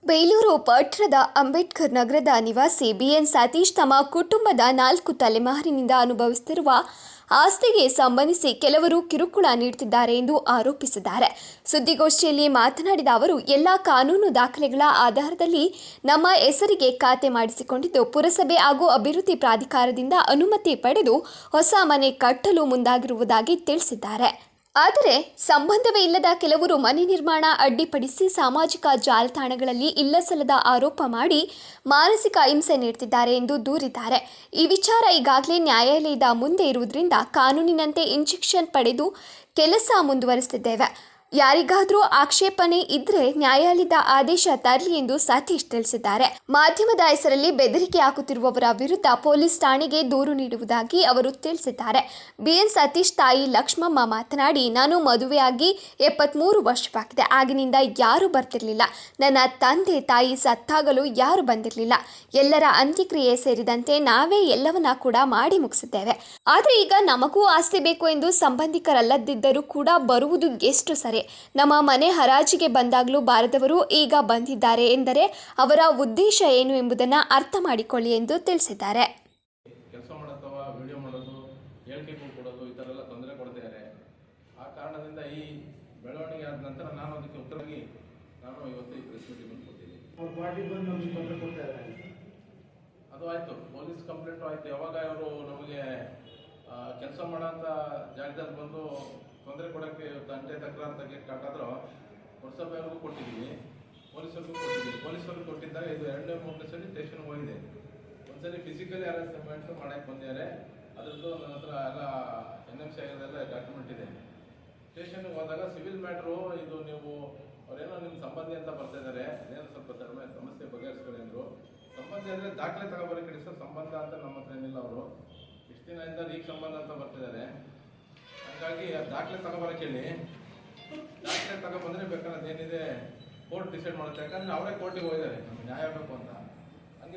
ಬೇಲೂರು ಪಟ್ಟಣದ ಅಂಬೇಡ್ಕರ್ ನಗರದ ನಿವಾಸಿ ಬಿಎನ್ ಸತೀಶ್ ತಮ್ಮ ಕುಟುಂಬದ 4 ತಲೆಮಾರಿನಿಂದ ಅನುಭವಿಸುತ್ತಿರುವ ಆಸ್ತಿಗೆ ಸಂಬಂಧಿಸಿ ಕೆಲವರು ಕಿರುಕುಳ ನೀಡುತ್ತಿದ್ದಾರೆ ಎಂದು ಆರೋಪಿಸಿದ್ದಾರೆ. ಸುದ್ದಿಗೋಷ್ಠಿಯಲ್ಲಿ ಮಾತನಾಡಿದ ಅವರು, ಎಲ್ಲ ಕಾನೂನು ದಾಖಲೆಗಳ ಆಧಾರದಲ್ಲಿ ನಮ್ಮ ಹೆಸರಿಗೆ ಖಾತೆ ಮಾಡಿಸಿಕೊಂಡಿದ್ದು, ಪುರಸಭೆ ಹಾಗೂ ಅಭಿವೃದ್ಧಿ ಪ್ರಾಧಿಕಾರದಿಂದ ಅನುಮತಿ ಪಡೆದು ಹೊಸ ಮನೆ ಕಟ್ಟಲು ಮುಂದಾಗಿರುವುದಾಗಿ ತಿಳಿಸಿದ್ದಾರೆ. ಆದರೆ ಸಂಬಂಧವೇ ಇಲ್ಲದ ಕೆಲವರು ಮನೆ ನಿರ್ಮಾಣ ಅಡ್ಡಿಪಡಿಸಿ ಸಾಮಾಜಿಕ ಜಾಲತಾಣಗಳಲ್ಲಿ ಇಲ್ಲಸಲ್ಲದ ಆರೋಪ ಮಾಡಿ ಮಾನಸಿಕ ಹಿಂಸೆ ನೀಡುತ್ತಿದ್ದಾರೆ ಎಂದು ದೂರಿದ್ದಾರೆ. ಈ ವಿಚಾರ ಈಗಾಗಲೇ ನ್ಯಾಯಾಲಯದ ಮುಂದೆ ಇರುವುದರಿಂದ ಕಾನೂನಿನಂತೆ ಇಂಜೆಕ್ಷನ್ ಪಡೆದು ಕೆಲಸ ಮುಂದುವರಿಸುತ್ತಿದ್ದೇವೆ. ಯಾರಿಗಾದರೂ ಆಕ್ಷೇಪಣೆ ಇದ್ರೆ ನ್ಯಾಯಾಲಯದ ಆದೇಶ ತರಲಿ ಎಂದು ಸತೀಶ್ ತಿಳಿಸಿದ್ದಾರೆ. ಮಾಧ್ಯಮದ ಹೆಸರಲ್ಲಿ ಬೆದರಿಕೆ ಹಾಕುತ್ತಿರುವವರ ವಿರುದ್ಧ ಪೊಲೀಸ್ ಠಾಣೆಗೆ ದೂರು ನೀಡುವುದಾಗಿ ಅವರು ತಿಳಿಸಿದ್ದಾರೆ. ಬಿಎನ್ ಸತೀಶ್ ತಾಯಿ ಲಕ್ಷ್ಮಮ್ಮ ಮಾತನಾಡಿ, ನಾನು ಮದುವೆಯಾಗಿ 73 ವರ್ಷವಾಗಿದೆ. ಆಗಿನಿಂದ ಯಾರೂ ಬರ್ತಿರ್ಲಿಲ್ಲ. ನನ್ನ ತಂದೆ ತಾಯಿ ಸತ್ತಾಗಲೂ ಯಾರು ಬಂದಿರಲಿಲ್ಲ. ಎಲ್ಲರ ಅಂತ್ಯಕ್ರಿಯೆ ಸೇರಿದಂತೆ ನಾವೇ ಎಲ್ಲವನ್ನ ಕೂಡ ಮಾಡಿ ಮುಗಿಸಿದ್ದೇವೆ. ಆದರೆ ಈಗ ನಮಗೂ ಆಸ್ತಿ ಬೇಕು ಎಂದು ಸಂಬಂಧಿಕರಲ್ಲದಿದ್ದರೂ ಕೂಡ ಬರುವುದು ಎಷ್ಟು ಸರಿ? ನಮ್ಮ ಮನೆ ಹರಾಜಿಗೆ ಬಂದಾಗಲೂ ಬಾರದವರು ಈಗ ಬಂದಿದ್ದಾರೆ ಎಂದರೆ ಅವರ ಉದ್ದೇಶ ಏನು ಎಂಬುದನ್ನು ಅರ್ಥ ಮಾಡಿಕೊಳ್ಳಿ ಎಂದು ತಿಳಿಸಿದ್ದಾರೆ. ಕೆಲಸ ಮಾಡೋದು, ವಿಡಿಯೋ ಮಾಡೋದು, ಹೇಳಿಕೆಗಳು ಕೊಡೋದು, ಈ ಥರ ಎಲ್ಲ ತೊಂದರೆ ಕೊಡ್ತಿದ್ದಾರೆ. ಆ ಕಾರಣದಿಂದ ಈ ಬೆಳವಣಿಗೆ ಆದ ನಂತರ ನಾನು ಅದಕ್ಕೆ ಉತ್ತರವಾಗಿ ಇವತ್ತು ಈ ಪ್ರೆಸ್ ಮೀಟಿಂಗ್ ಕೊಡ್ತೀನಿ. ಅದು ಆಯಿತು, ಪೊಲೀಸ್ ಕಂಪ್ಲೇಂಟು ಆಯಿತು. ಯಾವಾಗ ಅವರು ನಮಗೆ ಕೆಲಸ ಮಾಡೋಂಥ ಜಾಗದಲ್ಲಿ ಬಂದು ತೊಂದರೆ ಕೊಡೋಕ್ಕೆ ತಂಟೆ ತಕರಾರು ತೆಗೆದು ಕಾಟಾದರೂ ಪುರಸಭೆಯವ್ರಿಗೂ ಕೊಟ್ಟಿದ್ದೀವಿ, ಪೊಲೀಸರಿಗೂ ಕೊಟ್ಟಿದ್ದೀವಿ. ಪೊಲೀಸರು ಕೊಟ್ಟಿದ್ದಾಗ ಇದು 2-3 ಸಲ ಸ್ಟೇಷನ್ಗೆ ಹೋಗಿದೆ. ಒಂದ್ಸರಿ ಫಿಸಿಕಲಿ ಅರೆಸ್ಟ್ಮೆಂಟ್ ಮಾಡೋಕ್ಕೆ ಬಂದಿದ್ದಾರೆ. ಅದರದ್ದು ನನ್ನ ಹತ್ರ ಎಲ್ಲ NMC ಆಗಿರೋದೆಲ್ಲ ಡಾಕ್ಯುಮೆಂಟ್ ಇದೆ. ಸ್ಟೇಷನ್ಗೆ ಹೋದಾಗ ಸಿವಿಲ್ ಮ್ಯಾಟ್ರು ಇದು ನೀವು ಅವರೇನೋ ನಿಮ್ಮ ಸಂಬಂಧಿ ಅಂತ ಬರ್ತಾ ಇದ್ದಾರೆ, ಅದೇನೋ ಸ್ವಲ್ಪ ಸಮಸ್ಯೆ ಬಗೆಹರಿಸ್ಕೊಳ್ಳಿ ಅಂದರು. ಸಂಬಂಧಿ ಅಂದರೆ ದಾಖಲೆ ತಗೋಬರೋಕೆ ಸರ್, ಸಂಬಂಧ ಅಂತ ನಮ್ಮ ಹತ್ರ ಏನಿಲ್ಲ. ಅವರು ಇಷ್ಟು ದಿನದಿಂದ ಈಗ ಸಂಬಂಧ ಅಂತ ಬರ್ತಿದ್ದಾರೆ. ಹಾಗಾಗಿ ದಾಖಲೆ ತಗೊಬರಕ್ಕೆ ಹೇಳಿ, ದಾಖಲೆ ತಗೊಬಂದರೆ ಬೇಕಾದ್ರೆ ಅದೇನಿದೆ ಕೋರ್ಟ್ ಡಿಸೈಡ್ ಮಾಡುತ್ತೆ. ಯಾಕಂದರೆ ಅವರೇ ಕೋರ್ಟಿಗೆ ಹೋಗಿದ್ದಾರೆ ನಮ್ಗೆ ನ್ಯಾಯ ಬೇಕು ಅಂತ.